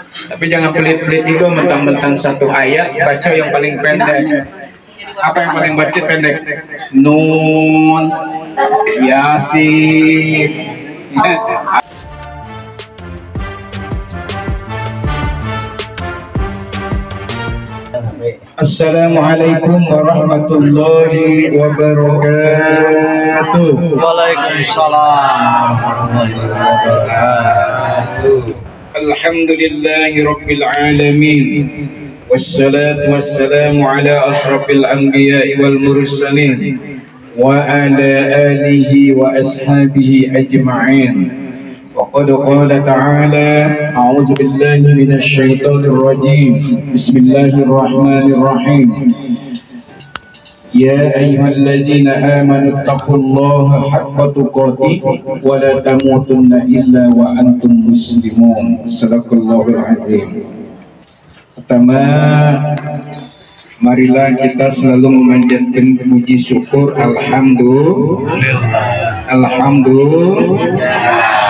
Tapi jangan pelit-pelit juga mentang-mentang satu ayat baca yang paling pendek. Apa yang paling baca pendek? Nun, Yasin. Assalamualaikum warahmatullahi wabarakatuh. Waalaikumsalam warahmatullahi wabarakatuh. Alhamdulillahi rabbil alamin. Wassalatu wassalamu ala asrafil anbiya'i wal mursalin wa ala alihi wa ashabihi ajma'in. وقد قال تعالى أعوذ بالله من الشيطان الرجيم بسم الله الرحمن الرحيم يا أيها الذين آمنوا اتقوا الله حق تقاته ولا تموتن إلا وأنتم مسلمون صدق الله العظيم. Pertama, marilah kita selalu memanjatkan puji syukur alhamdulillah.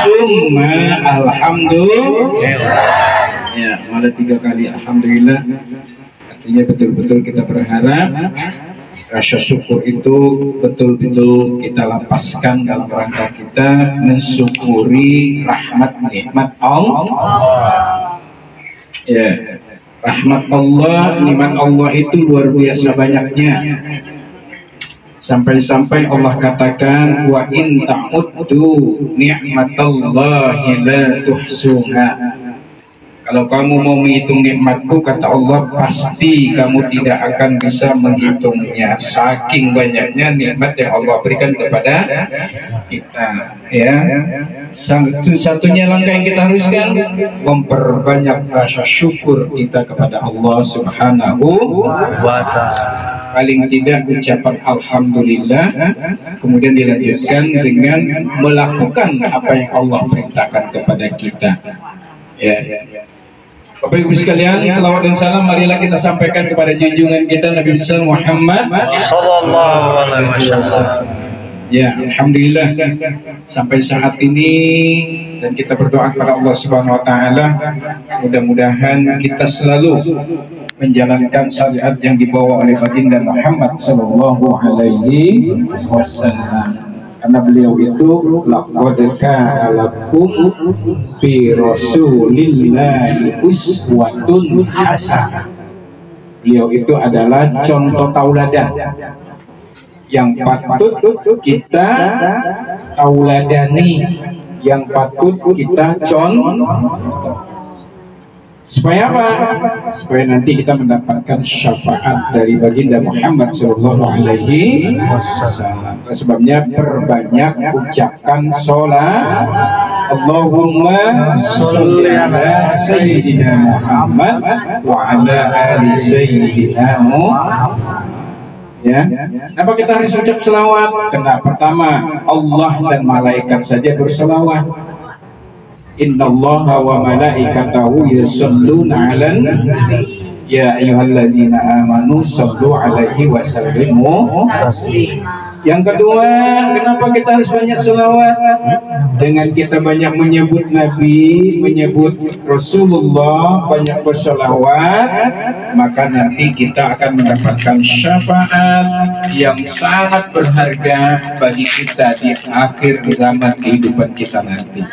Summa alhamdulillah. Ya, malah 3 kali alhamdulillah. Artinya betul-betul kita berharap rasa syukur itu betul-betul kita lapaskan dalam rangka kita mensyukuri rahmat nikmat Allah. Ya, rahmat Allah, nikmat Allah itu luar biasa banyaknya. Sampai-sampai Allah katakan wa in ta'uddu ni'matallahi la tuhsuha. Kalau kamu mau menghitung nikmatku, kata Allah, pasti kamu tidak akan bisa menghitungnya. Saking banyaknya nikmat yang Allah berikan kepada kita. Ya, satu-satunya langkah yang kita haruskan memperbanyak rasa syukur kita kepada Allah Subhanahu wa Ta'ala. Paling tidak ucapan alhamdulillah, kemudian dilanjutkan dengan melakukan apa yang Allah perintahkan kepada kita. Ya. Bapak Ibu sekalian, salawat dan salam marilah kita sampaikan kepada junjungan kita Nabi besar Muhammad sallallahu alaihi wasallam. Ya, alhamdulillah sampai saat ini, dan kita berdoa kepada Allah Subhanahu wa taala mudah-mudahan kita selalu menjalankan syariat yang dibawa oleh baginda Muhammad sallallahu alaihi wasallam. Karena beliau itu laqad kana lakum fi rasulillahi uswatun hasanah. Beliau itu adalah contoh tauladan yang patut kita tauladani, yang patut kita contoh. Supaya apa? Supaya nanti kita mendapatkan syafaat dari baginda Muhammad sallallahu alaihi wasallam. Sebabnya perbanyak ucapkan sholat. Allahumma sholli ala sayyidina Muhammad wa ala ali sayyidina Muhammad. Ya, kenapa kita harus ucap selawat? Karena pertama, Allah dan malaikat saja berselawat. Innallaha wa malaikatahu yusholluna 'alan nabi ya ayyuhallazina amanu shollu 'alaihi wa sallimu taslima. Yang kedua, kenapa kita harus banyak selawat? Dengan kita banyak menyebut Nabi, menyebut Rasulullah, banyak berselawat, maka nanti kita akan mendapatkan syafaat yang sangat berharga bagi kita di akhir zaman kehidupan kita nanti.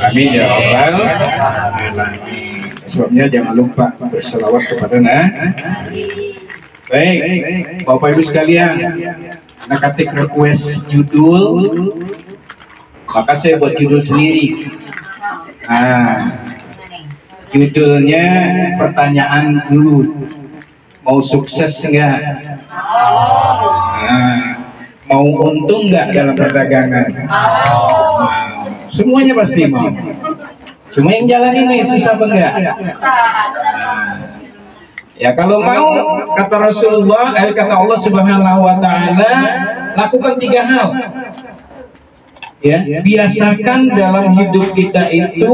Amin ya rabbal alamin. Sebabnya jangan lupa berselawat kepada Nabi. Baik, Bapak Ibu sekalian, nah ketik request judul, maka saya buat judul sendiri. Judulnya pertanyaan dulu, mau sukses enggak? Mau untung enggak dalam perdagangan? Semuanya pasti mau. Cuma yang jalan ini susah apa enggak? Ya kalau mau, kata Rasulullah, kata Allah Subhanahu wa Ta'ala, lakukan 3 hal. Ya, biasakan dalam hidup kita itu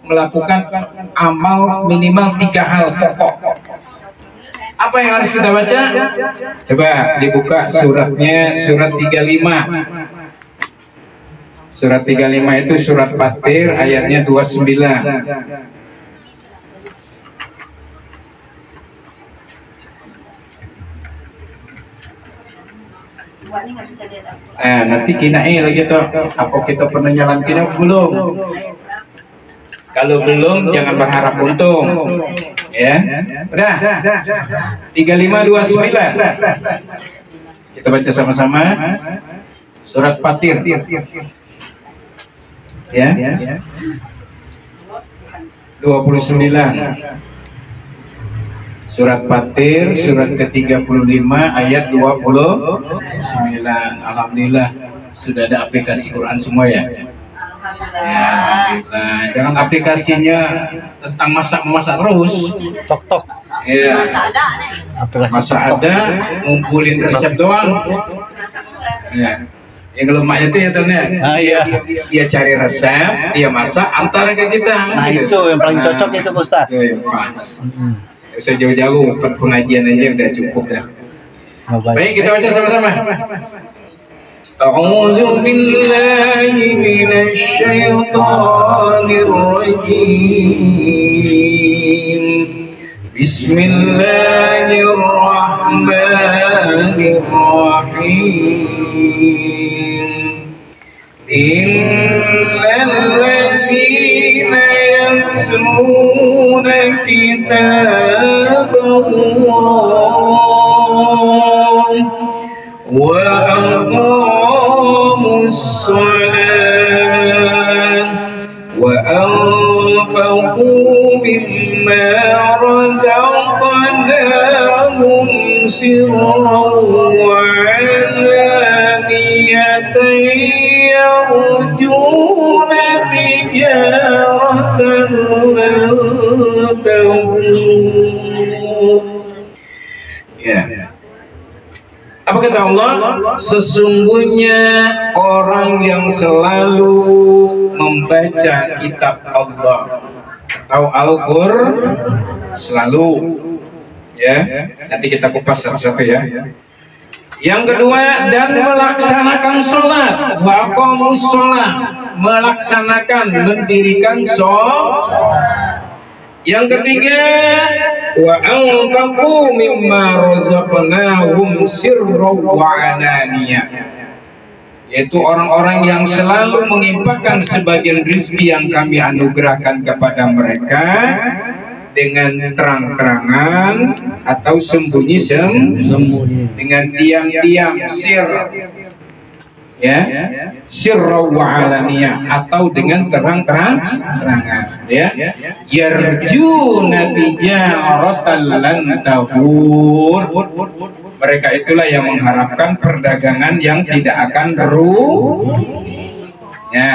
melakukan amal minimal 3 hal pokok. Apa yang harus kita baca? Coba dibuka suratnya, surat 35. Surat 35 itu surat Fatir ayatnya 29. Nanti kinain lagi tuh. Apa kita pernah jalan kina belum? Kalau belum jangan berharap untung. Ya. Udah. 3529. Kita baca sama-sama surat Fatir. Ya. 29. Surat Fatir, surat ke-35 ayat 29. Alhamdulillah sudah ada aplikasi Quran semua ya. Ya, alhamdulillah. Jangan aplikasinya tentang masak-masak terus. Tok. Ya. Masak ada, ngumpulin resep doang. Ya. Yang lemaknya itu ya Tuhan. Iya. Dia cari resep, dia masak, antar ke kita. Nah itu yang paling cocok itu Ustaz. Usah jauh-jauh, pengajian aja udah cukup dah. Baik, kita baca sama-sama. A'udzu billahi minasy syaithanir rajim. Bismillahirrahmanirrahim. Innal ladzina yatluna kitaballah wa aqamus shalah wa anfaqu mimma razaqnahum sirran wa 'alaniyatan yarjuna tijaratan lan tabur. Ya. Apa kata Allah? Sesungguhnya orang yang selalu membaca kitab Allah atau Al-Qur'an selalu, ya. Nanti kita kupas satu-satu ya. Yang kedua, dan melaksanakan sholat, waqamus sholat, melaksanakan, mendirikan sholat. Yang ketiga, wa anfaqu mimma razaqnahum sirran wa 'alaniyah, yaitu orang-orang yang selalu menginfakkan sebagian rezeki yang kami anugerahkan kepada mereka dengan terang-terangan atau sembunyi-sembunyi, dengan diam-diam, sir, ya, sirra wa 'alaniyah, atau dengan terang-terangan, ya. Yarjuna tijaratan lan tabur, mereka itulah yang mengharapkan perdagangan yang tidak akan rugi. Ya.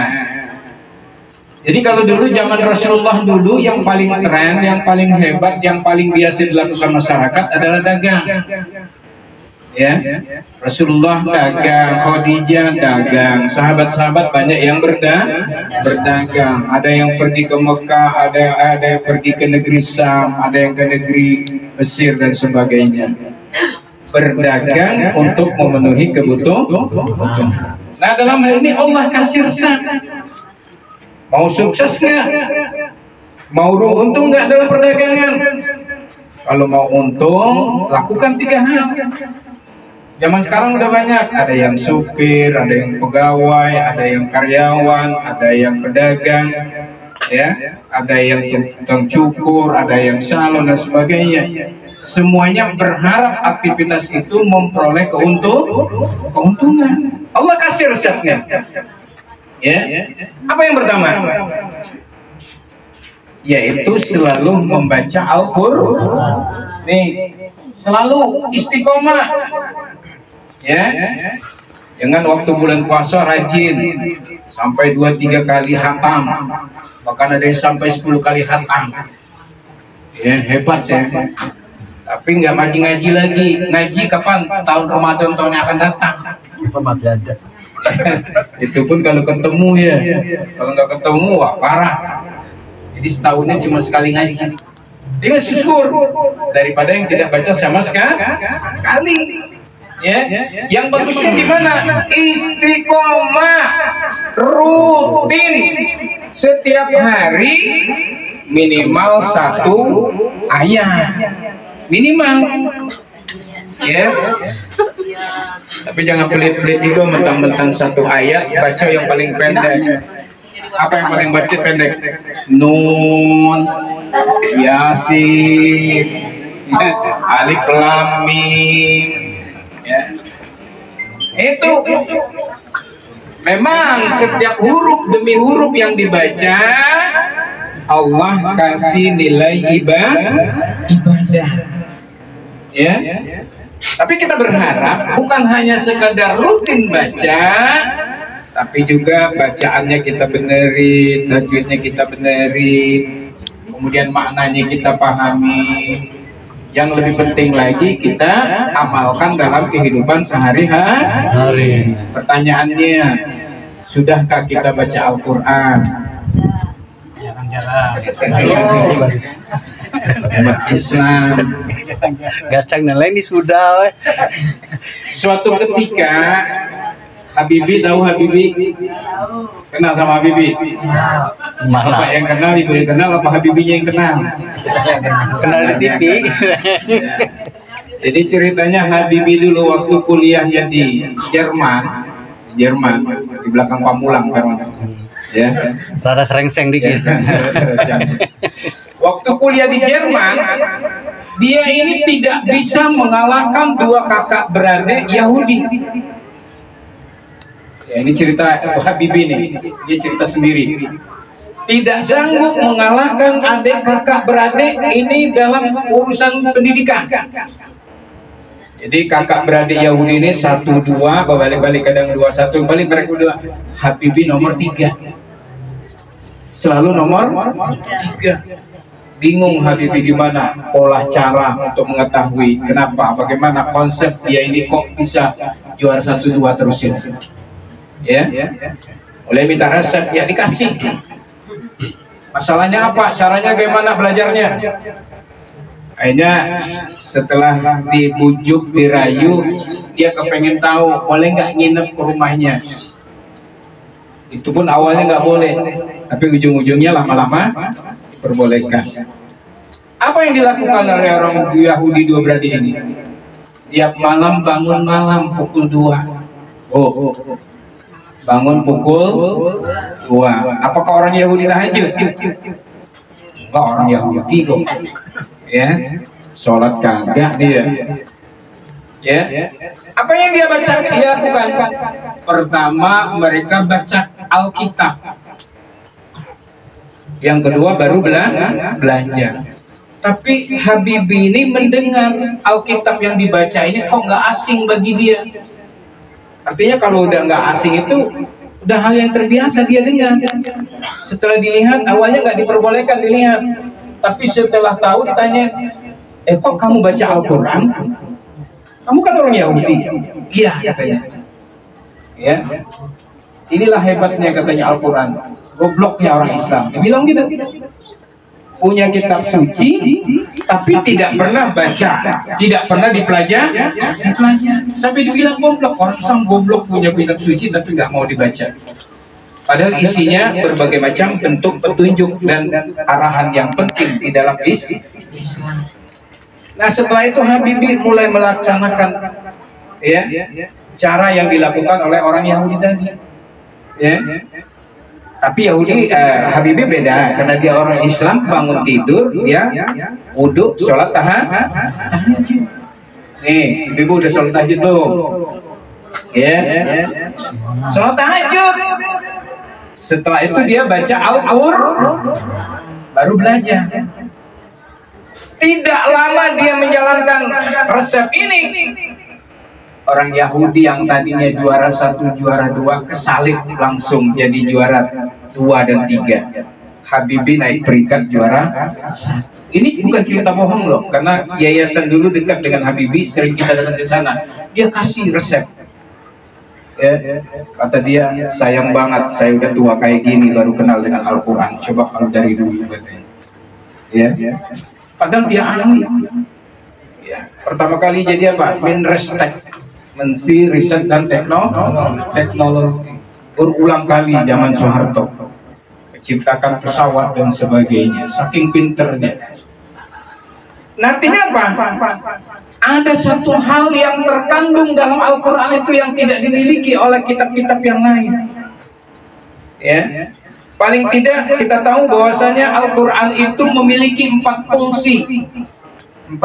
Jadi kalau dulu zaman Rasulullah dulu yang paling tren, yang paling hebat, yang paling biasa dilakukan masyarakat adalah dagang. Ya, Rasulullah dagang, Khadijah dagang, sahabat-sahabat banyak yang berdagang. Ada yang pergi ke Mekah, ada yang pergi ke negeri Syam, ada yang ke negeri Mesir dan sebagainya. Berdagang untuk memenuhi kebutuhan. Nah, dalam hal ini Allah kasih resep. Mau sukses nggak? Mau untung nggak dalam perdagangan? Kalau mau untung, lakukan 3 hal. Zaman sekarang udah banyak, ada yang supir, ada yang pegawai, ada yang karyawan, ada yang pedagang, ya, ada yang tukang cukur, ada yang salon dan sebagainya. Semuanya berharap aktivitas itu memperoleh keuntungan. Allah kasih resepnya. Ya, apa yang pertama? Yaitu selalu membaca Al-Qur'an. Nih, selalu istiqomah. Ya, jangan waktu bulan puasa rajin sampai 2-3 kali khatam, bahkan ada yang sampai 10 kali khatam. Ya, hebat ya. Tapi nggak ngaji lagi. Ngaji kapan? Tahun Ramadan tahun yang akan datang. Masih ada. Itu pun kalau ketemu ya. Kalau nggak ketemu, wah parah. Jadi setahunnya cuma sekali ngaji. Ini syukur daripada yang tidak baca sama sekali. Ya, yang bagusnya gimana? Istiqomah, rutin, setiap hari minimal 1 ayat minimal, ya. Tapi jangan pelit-pelit juga mentang-mentang 1 ayat baca yang paling pendek. Apa yang paling baca pendek? Nun, Yasin, Alif Lam Mim, ya. Itu memang setiap huruf demi huruf yang dibaca Allah kasih nilai ibadah, ya. Tapi kita berharap bukan hanya sekadar rutin baca, tapi juga bacaannya kita benerin, tajwidnya kita benerin, kemudian maknanya kita pahami. Yang lebih penting lagi kita amalkan dalam kehidupan sehari-hari. Pertanyaannya, sudahkah kita baca Al-Quran? Umat Islam Gacang dan lain ini sudah. suatu ketika Habibi, tahu Habibi? Kenal sama Habibi? Bapak yang kenal, ibu yang kenal, apa Habibinya yang kenal? Kenal di TV. Jadi ceritanya Habibi dulu waktu kuliahnya di Jerman, di belakang Pamulang kan, ya. Rada serengseng dikit. Waktu kuliah di Jerman, dia ini tidak bisa mengalahkan 2 kakak beradik Yahudi. Ya, ini cerita Habibi nih, dia cerita sendiri. Tidak sanggup mengalahkan adik kakak beradik ini dalam urusan pendidikan. Jadi kakak beradik Yahudi ini 1, 2, balik-balik kadang 2, 1, balik mereka 2. Habibi nomor 3. Selalu nomor 3. Bingung Habibi gimana pola cara untuk mengetahui kenapa, bagaimana konsep dia ini kok bisa juara 1, 2 terus ini. Ya, boleh minta resep, ya dikasih. Masalahnya apa? Caranya bagaimana belajarnya? Akhirnya setelah dibujuk, dirayu, dia kepengen tahu boleh nggak nginep ke rumahnya. Itu pun awalnya nggak boleh, tapi ujung-ujungnya lama-lama diperbolehkan. Apa yang dilakukan oleh orang Yahudi 2 beradik ini? Tiap malam bangun malam pukul 2. Bangun pukul 2. Apakah orang Yahudi tahajud? Enggak, orang Yahudi kok. Ya, sholat kagak dia. Ya, apa yang dia baca, dia lakukan? Pertama, mereka baca Alkitab. Yang kedua baru belajar. Tapi Habibi ini mendengar Alkitab yang dibaca ini kok nggak asing bagi dia. Artinya kalau udah nggak asing itu udah hal yang terbiasa dia dengar. Setelah dilihat, awalnya nggak diperbolehkan dilihat, tapi setelah tahu ditanya, kok kamu baca Al-Quran? Kamu kan orang Yahudi. Iya katanya. Ya, inilah hebatnya katanya Al-Quran. Gobloknya orang Islam. Dia bilang gitu. Punya kitab suci, tapi tidak pernah baca, tidak pernah dipelajari. Sampai dibilang goblok. Orang Islam goblok punya kitab suci tapi nggak mau dibaca. Padahal isinya berbagai macam bentuk petunjuk dan arahan yang penting di dalam Islam. Nah setelah itu Habibi mulai melaksanakan ya cara yang dilakukan oleh orang Yahudi tadi. Ya. Tapi Yahudi, Habibi beda, karena dia orang Islam, bangun tidur, ya, wudhu, sholat tahajud. Nih, ibu udah sholat tahajud belum? Ya, sholat tahajud. Setelah itu dia baca Al-Quran, baru belajar. Tidak lama dia menjalankan resep ini. Orang Yahudi yang tadinya juara 1, juara 2 kesalip langsung jadi juara 2 dan 3. Habibi naik peringkat juara 1. Ini bukan cerita bohong loh, karena yayasan dulu dekat dengan Habibi, sering kita datang ke sana. Dia kasih resep. Ya, kata dia, sayang banget saya udah tua kayak gini baru kenal dengan Al-Quran. Coba kalau dari dulu katanya. Ya, padahal dia ahli. Ya, pertama kali jadi apa? Menrestek. Menteri Riset dan Teknologi berulang kali zaman Soeharto. menciptakan pesawat dan sebagainya, saking pinternya. Artinya apa? Ada satu hal yang terkandung dalam Al-Quran itu yang tidak dimiliki oleh kitab-kitab yang lain. Ya, paling tidak kita tahu bahwasanya Al-Quran itu memiliki 4 fungsi. 4.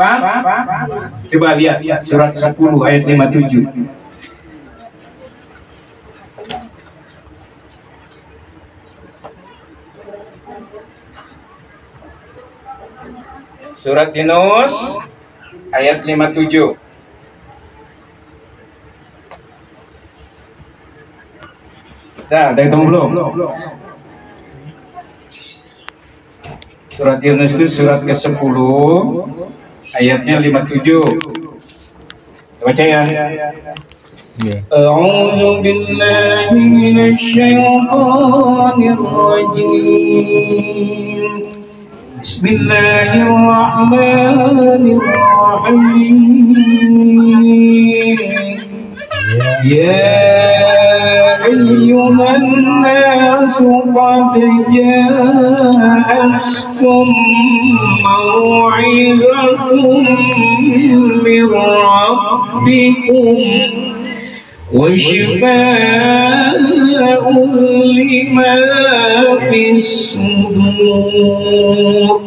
Coba lihat surat 10 ayat 57. Surat Yunus ayat 57. Ada yang belum? Surat Yunus itu surat ke-10 ayatnya 57. Baca ya. A'udzu billahi minasy syaithanir rajim. Bismillahirrahmanirrahim. Ya ayyuhan nasu qad ja'akum maw'izatun min rabbikum wa shifaa'un lima fis sudur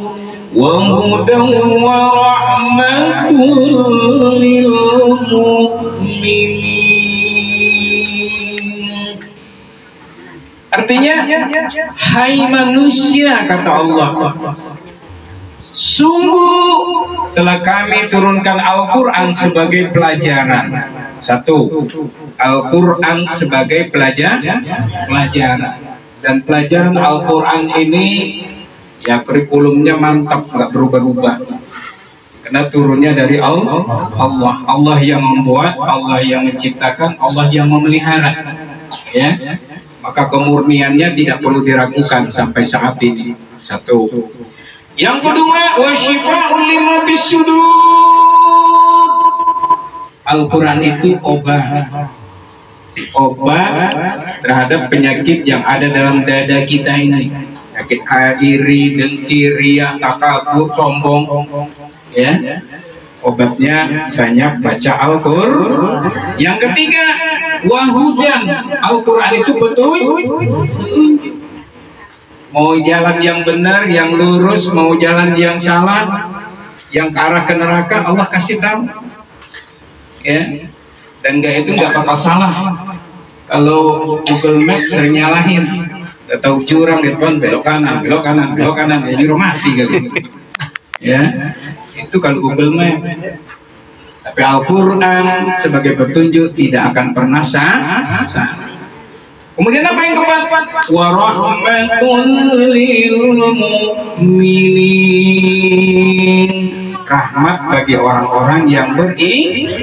wa hudan wa rahmatun lil mu'minin. Artinya, hai manusia, kata Allah, sungguh telah kami turunkan Al-Quran sebagai pelajaran. 1. Al-Quran sebagai pelajaran. Dan pelajaran Al-Quran ini ya kurikulumnya mantap, nggak berubah-ubah. Karena turunnya dari Allah. Allah yang membuat, Allah yang menciptakan, Allah yang memelihara. Ya, maka kemurniannya tidak perlu diragukan sampai saat ini. 1. Yang kedua, wa syifaa'un lima fis sudur. Al-Quran itu obat terhadap penyakit yang ada dalam dada kita ini. Penyakit iri, dengki, riya, takabur, sombong. Ya, obatnya banyak baca Al-Quran. Yang ketiga, wahudan. Al-Quran itu betul. Mau jalan yang benar, yang lurus, mau jalan yang salah, yang ke arah ke neraka, Allah kasih tahu. Ya, dan itu nggak bakal salah. Kalau Google Maps sering nyalahin, nggak tahu jurang di depan, belok kanan, jadi mati gitu. Ya, itu kalau Google Maps. Tapi Al-Quran sebagai petunjuk tidak akan pernah salah. Kemudian apa yang keempat? Warahmatul lil mu'minin. Rahmat bagi orang-orang yang beriman.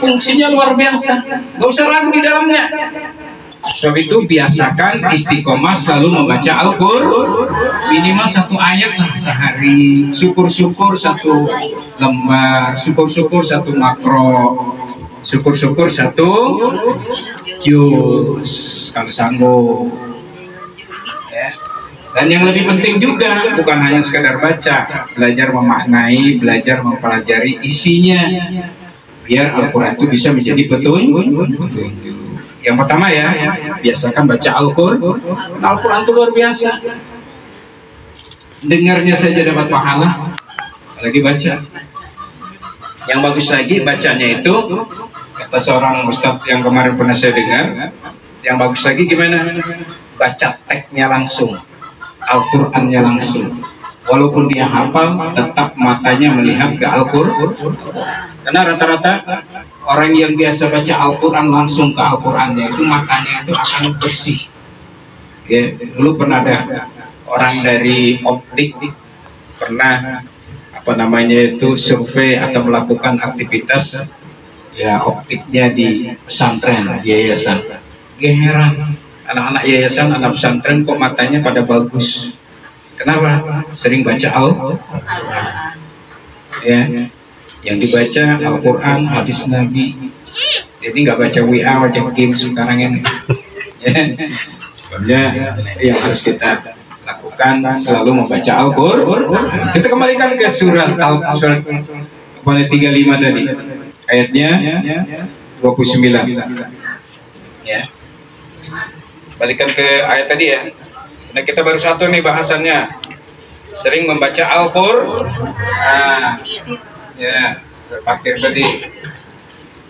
Fungsinya luar biasa, nggak usah ragu di dalamnya. Sebab itu biasakan istiqomah selalu membaca Al-Quran minimal 1 ayat lah sehari. Syukur-syukur 1 lembar, syukur-syukur 1 makro, syukur-syukur 1 juz kalau sanggup. Ya. Dan yang lebih penting juga bukan hanya sekedar baca, belajar memaknai, belajar mempelajari isinya, biar Al-Quran itu bisa menjadi petunjuk. Yang pertama ya, biasakan baca Al-Quran. Al-Quran itu luar biasa. Dengarnya saja dapat pahala, apalagi baca. Yang bagus lagi bacanya itu, kata seorang ustadz yang kemarin pernah saya dengar, yang bagus lagi gimana? Baca teksnya langsung, Al-Qurannya langsung. Walaupun dia hafal, tetap matanya melihat ke Al-Quran. Karena rata-rata orang yang biasa baca Al-Quran langsung ke Al-Qurannya itu matanya itu akan bersih. Ya, dulu pernah ada orang dari optik pernah itu survei atau melakukan aktivitas ya optiknya di pesantren yayasan. Dia heran, anak-anak yayasan, anak pesantren kok matanya pada bagus. Kenapa? Sering baca Al-Quran. Ya, yang dibaca Al-Quran, hadis Nabi. Jadi nggak baca WA, baca game sekarang ini. Ya. Sebabnya yang harus kita lakukan selalu membaca Al-Qur'an. Kita kembalikan ke surat Al-Surat 35 tadi, ayatnya 29. Ya. Balikan ke ayat tadi ya. Nah, kita baru satu nih bahasannya. Sering membaca Al-Qur'an. Ya, terpakir tadi.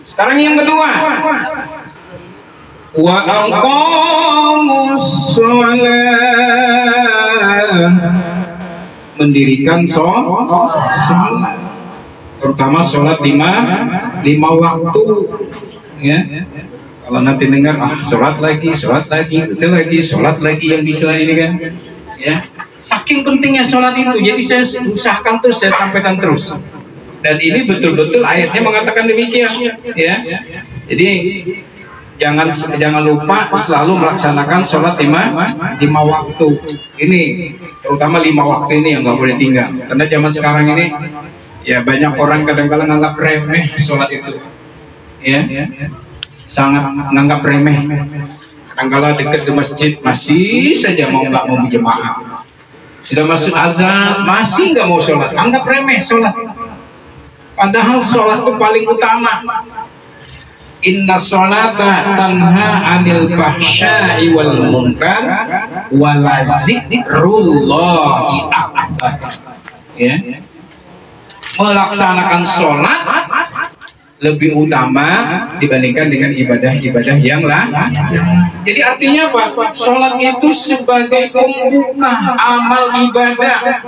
Sekarang yang kedua. Wa aqamus shalah, mendirikan sholat, terutama sholat lima waktu, ya. Kalau nanti dengar sholat lagi, itu lagi, sholat lagi yang di sela ini kan, ya. Saking pentingnya sholat itu, jadi saya usahakan terus, saya sampaikan terus. Dan ini betul-betul ayatnya mengatakan demikian, ya. Jadi jangan lupa selalu melaksanakan sholat lima waktu. Ini terutama 5 waktu ini yang nggak boleh tinggal. Karena zaman sekarang ini ya banyak orang kadang-kadang anggap remeh sholat itu, ya, sangat menganggap remeh. Kadang-kadang dekat di masjid masih saja nggak mau berjamaah. Sudah masuk azan masih nggak mau sholat, anggap remeh sholat. Padahal sholat itu paling utama. Inna sholata tanha anil fahsya'i wal munkar wa la zikrullahi akbar. Ya. Melaksanakan sholat lebih utama dibandingkan dengan ibadah-ibadah yang lain. Jadi artinya apa? Sholat itu sebagai pembuka amal ibadah.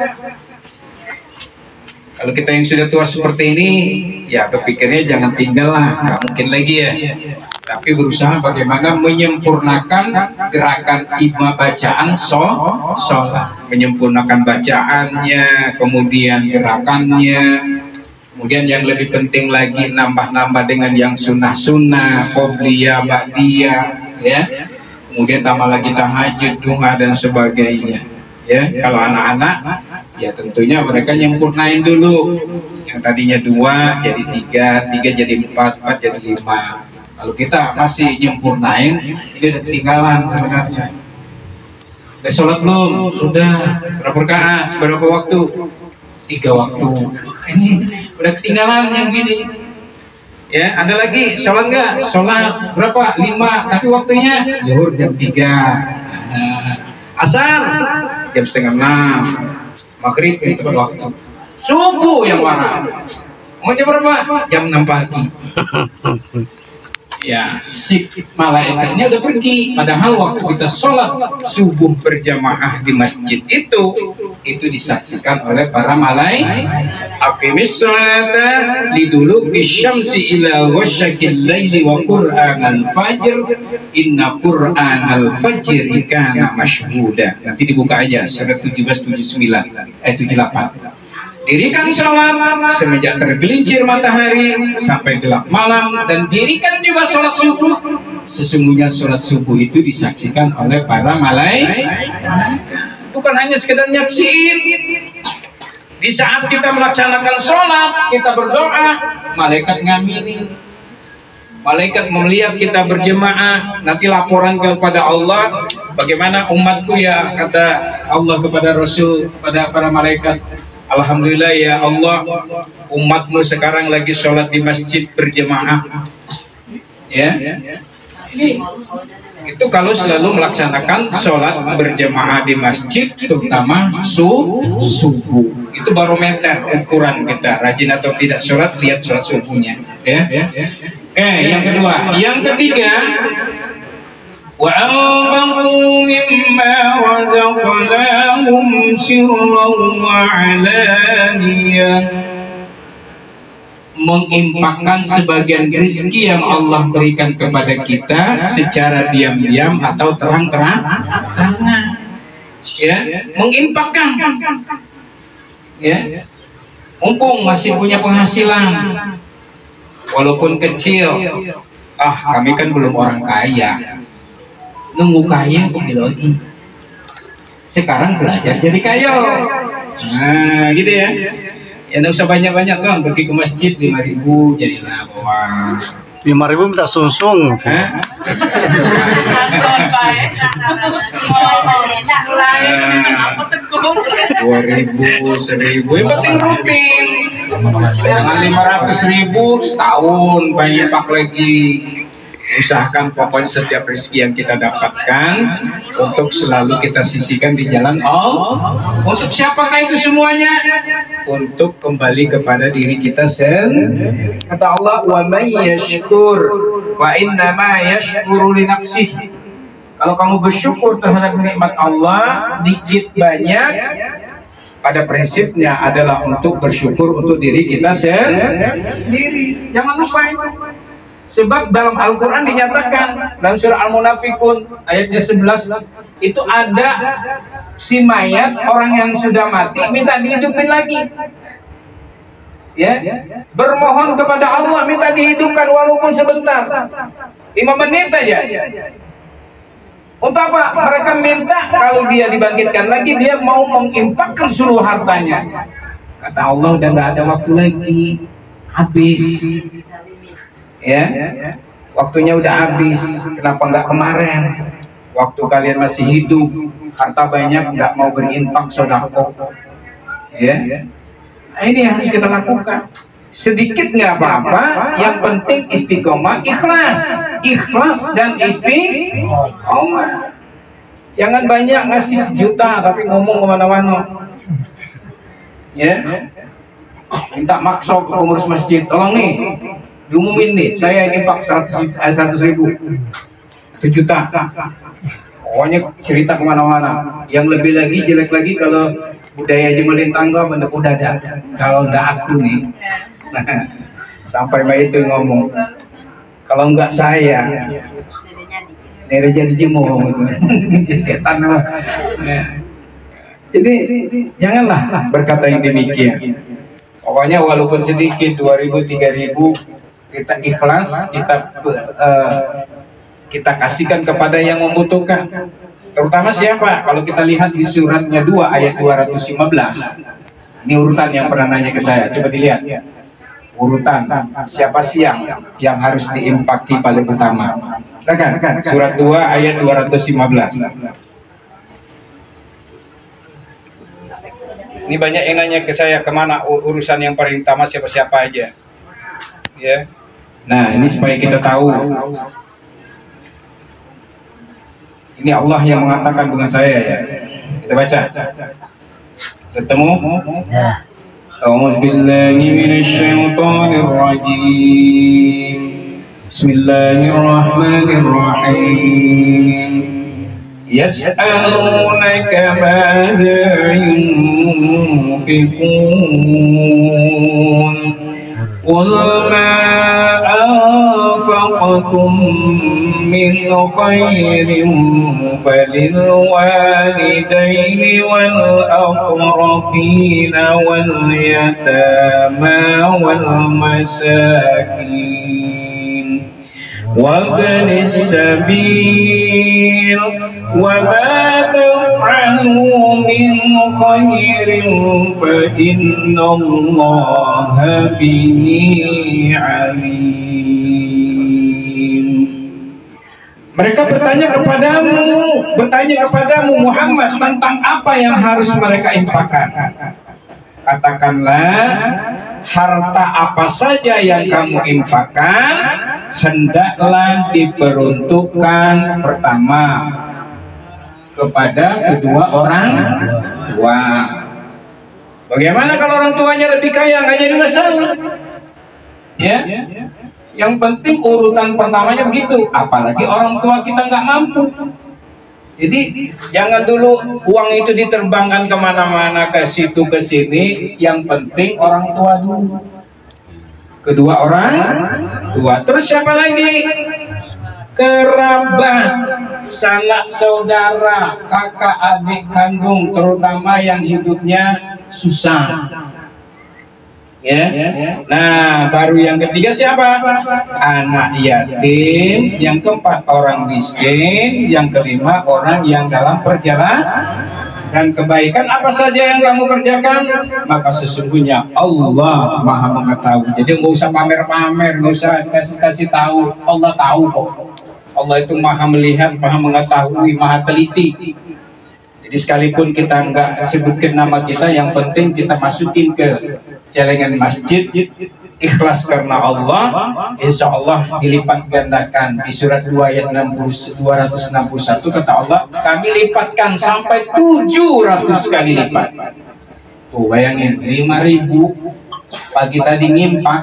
Kalau kita yang sudah tua seperti ini, ya berpikirnya jangan tinggal lah, nggak mungkin lagi ya. Tapi berusaha bagaimana menyempurnakan gerakan bacaan sholat, menyempurnakan bacaannya, kemudian gerakannya, kemudian yang lebih penting lagi nambah-nambah dengan yang sunnah-sunnah, qobliyah, ba'diyah, ya. Kemudian tambah lagi tahajud, duha dan sebagainya. Ya, kalau anak-anak ya tentunya mereka nyempurnain dulu, yang tadinya 2 jadi 3 jadi 4 jadi 5. Kalau kita masih nyempurnain, ini udah ketinggalan sebenarnya. Udah sholat belum? Sudah. Berapa rakaat? Berapa waktu? 3 waktu. Ini udah ketinggalan yang gini. Ya, ada lagi sholat nggak? Sholat berapa? 5, tapi waktunya zuhur jam 3, asar jam 5:30, maghrib yang tepat waktu, subuh yang warna. Mau jam berapa? Jam 6 pagi. Ya, si malaikatnya udah pergi. Padahal waktu kita sholat subuh berjamaah di masjid itu disaksikan oleh para malaikat. Aqimis sholata liduluki syamsi ila ghasyakil laili wa qur'anal fajr inna qur'anal fajri kana mashhuda. Nanti dibuka aja surat 78. Dirikan sholat semenjak tergelincir matahari sampai gelap malam, dan dirikan juga sholat subuh. Sesungguhnya sholat subuh itu disaksikan oleh para malaikat. Bukan hanya sekedar nyaksiin. Di saat kita melaksanakan sholat, kita berdoa, malaikat ngaminin. Malaikat melihat kita berjemaah, nanti laporan kepada Allah, bagaimana umatku ya, kata Allah kepada Rasul, kepada para malaikat. Alhamdulillah ya Allah, umatmu sekarang lagi sholat di masjid berjemaah. Ya, itu kalau selalu melaksanakan sholat berjemaah di masjid, terutama subuh. Itu barometer ukuran kita rajin atau tidak sholat, lihat sholat subuhnya. Ya. Yang kedua, yang ketiga, وَأَنفَقُوا مِمَّا رَزَقْنَاهُمْ سِرًّا وَعَلَانِيَةً, menginfakkan sebagian rezeki yang Allah berikan kepada kita secara diam-diam atau terang-terangan. Ya, menginfakkan. Ya, mumpung masih punya penghasilan, walaupun kecil. Kami kan belum orang kaya. Nunggu kaya lagi. Sekarang belajar jadi kaya. Nah, gitu ya. Ya nggak usah banyak-banyak kan, pergi ke masjid 5.000 jadilah bawa 5.000 minta sungsung. Hah? 2.000, 1.000, yang penting rutin. Jangan 500.000 setahun banyak lagi. Usahakan pokoknya setiap rezeki yang kita dapatkan untuk selalu kita sisihkan di jalan Allah. Untuk siapakah itu semuanya? Untuk kembali kepada diri kita sendiri. Kata Allah, wa may yashkur fa innama yashkuru li nafsihi. Kalau kamu bersyukur terhadap nikmat Allah dikit banyak, pada prinsipnya adalah untuk bersyukur untuk diri kita sendiri. Jangan lupa itu. Sebab dalam Al-Quran dinyatakan dalam surah Al-Munafikun ayatnya 11 itu ada si mayat orang yang sudah mati minta dihidupin lagi, ya, bermohon kepada Allah minta dihidupkan walaupun sebentar, 5 menit aja. Untuk apa? Mereka minta kalau dia dibangkitkan lagi dia mau menginfakkan seluruh hartanya. Kata Allah udah nggak ada waktu lagi, habis. Ya, waktunya udah habis. Kenapa nggak kemarin? Waktu kalian masih hidup, harta banyak, nggak mau berinfak sedekah. Ya, nah, ini yang harus kita lakukan. Sedikit nggak apa-apa, yang penting istiqomah, ikhlas dan istiqomah. Jangan banyak ngasih 1 juta tapi ngomong kemana-mana. Ya, minta makso ke pengurus masjid, tolong nih. Diumumin nih, saya ini pak 100.000, 1 juta. Pokoknya cerita kemana-mana. Yang lebih lagi, jelek lagi kalau budaya jemelin tangga menepuk dada. Kalau enggak aku nih, sampai Mbak itu ngomong, kalau enggak saya, nere jadi jemo gitu. Setan apa? Jadi janganlah berkata yang demikian. Pokoknya walaupun sedikit, 2.000, 3.000, kita ikhlas, kita kasihkan kepada yang membutuhkan. Terutama siapa? Kalau kita lihat di suratnya 2 ayat 215. Ini urutan yang pernah nanya ke saya. Coba dilihat. Urutan siapa sih yang harus diimpakti paling utama? Kan? Surat 2 ayat 215. Ini banyak yang nanya ke saya kemana urusan yang paling utama siapa-siapa aja. Ya. Nah, ini supaya kita tahu. Ini Allah yang mengatakan bukan saya ya. Kita baca. Ketemu? Ya. A'udzu billahi minasyaitonir rajim. Bismillahirrahmanirrahim. Yas'alunaka maza yunfiqun. Qul ma anfaqtum min khairin falil walidaini wal aqrabina wal yatama wal masakin وابن السبيل وما تفعلوا من خير فإن الله به عليم. Mereka bertanya kepadamu Muhammad tentang apa yang harus mereka infakkan. Katakanlah, harta apa saja yang kamu infakkan hendaklah diperuntukkan pertama kepada kedua orang tua. Bagaimana kalau orang tuanya lebih kaya, nggak jadi masalah? Ya, yang penting urutan pertamanya begitu. Apalagi orang tua kita nggak mampu. Jadi jangan dulu uang itu diterbangkan kemana-mana, ke situ ke sini. Yang penting orang tua dulu, kedua orang tua. Terus siapa lagi? Kerabat, sanak saudara, kakak adik kandung, terutama yang hidupnya susah. Ya. Nah, baru yang ketiga siapa? Anak yatim. Yang keempat orang miskin. Yang kelima orang yang dalam perjalanan. dan kebaikan apa saja yang kamu kerjakan, maka sesungguhnya Allah Maha mengetahui. Jadi nggak usah pamer-pamer, nggak usah kasih tahu. Allah tahu kok. Allah itu Maha melihat, Maha mengetahui, Maha teliti. Jadi sekalipun kita nggak sebutkan nama kita, yang penting kita masukin ke celengan masjid, ikhlas karena Allah, insya Allah dilipat gandakan. Di surat 2 ayat 261 kata Allah, kami lipatkan sampai 700 kali lipat. Tuh bayangin, 5.000 pagi tadi ngimpak.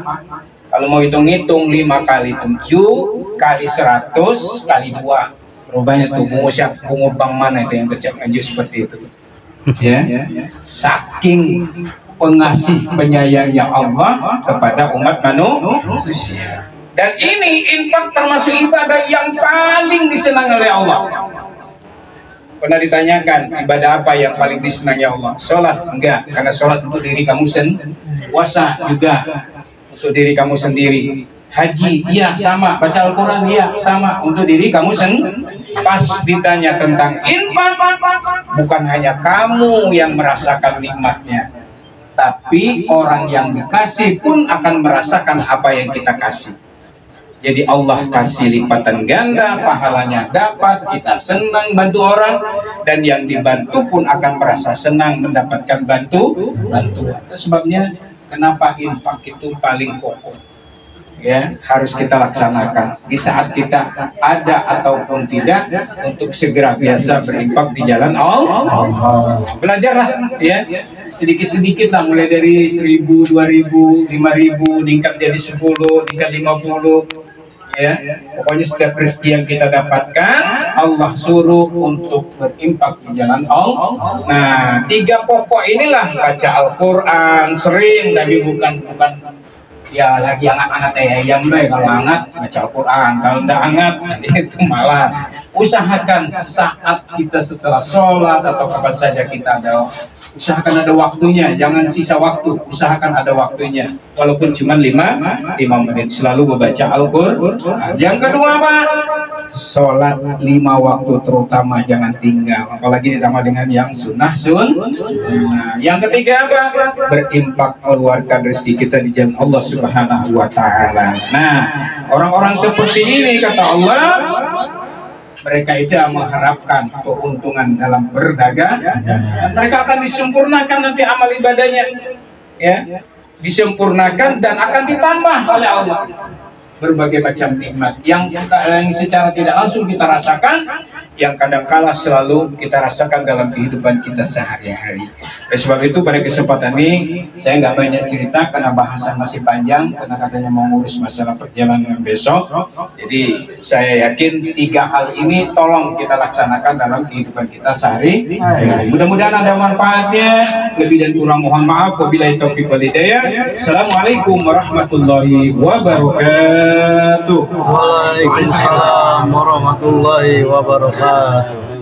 Kalau mau hitung-hitung 5 kali 7 kali 100 kali 2. Rupanya tuh bunga bang mana itu yang kecap anjur seperti itu. Ya, saking pengasih penyayangnya Allah kepada umat manusia. Dan ini infak termasuk ibadah yang paling disenangi oleh Allah. Pernah ditanyakan ibadah apa yang paling disenangi Allah? Sholat? Enggak, karena sholat untuk diri kamu sendiri. Puasa juga untuk diri kamu sendiri. Haji, iya sama. Baca Al-Quran, iya sama. Untuk diri kamu sendiri. Pas ditanya tentang infak, bukan hanya kamu yang merasakan nikmatnya, tapi orang yang dikasih pun akan merasakan apa yang kita kasih. Jadi Allah kasih lipatan ganda, pahalanya dapat, kita senang bantu orang, dan yang dibantu pun akan merasa senang mendapatkan bantuan. Sebabnya kenapa infak itu paling pokok, ya, harus kita laksanakan di saat kita ada ataupun tidak, untuk segera biasa berinfak di jalan Allah. Belajarlah, ya, sedikit-sedikit lah, mulai dari 1.000, 2.000, 5.000, meningkat jadi 10, meningkat 50, ya. Pokoknya setiap rezeki yang kita dapatkan Allah suruh untuk berinfak di jalan Allah. Nah, 3 pokok inilah, baca Al-Quran sering, tapi bukan ya lagi hangat-hangat ayam deh. Kalau hangat baca Al-Quran, kalau tidak hangat itu malas. Usahakan saat kita setelah sholat atau kapan saja kita ada, usahakan ada waktunya, jangan sisa waktu, usahakan ada waktunya, walaupun cuma 5 menit selalu membaca Al-Quran. Yang kedua apa? Sholat 5 waktu terutama jangan tinggal, apalagi ditambah dengan yang sunnah. Nah, yang ketiga apa? Berinfak, mengeluarkan rezeki kita di jalan Allah Subhanahu wa Ta'ala. Nah, orang-orang seperti ini kata Allah, mereka itu yang mengharapkan keuntungan dalam berdagang, dan mereka akan disempurnakan nanti amal ibadahnya, ya, disempurnakan dan akan ditambah oleh Allah berbagai macam nikmat yang secara tidak langsung kita rasakan, yang kadangkala selalu kita rasakan dalam kehidupan kita sehari-hari. Oleh sebab itu pada kesempatan ini saya nggak banyak cerita karena bahasan masih panjang, karena katanya mau ngurus masalah perjalanan besok. Jadi saya yakin 3 hal ini tolong kita laksanakan dalam kehidupan kita sehari-hari. Mudah-mudahan ada manfaatnya. Lebih dan kurang mohon maaf. Wabillahi taufiq wal hidayah. Assalamualaikum warahmatullahi wabarakatuh. Waalaikumsalam warahmatullahi wabarakatuh.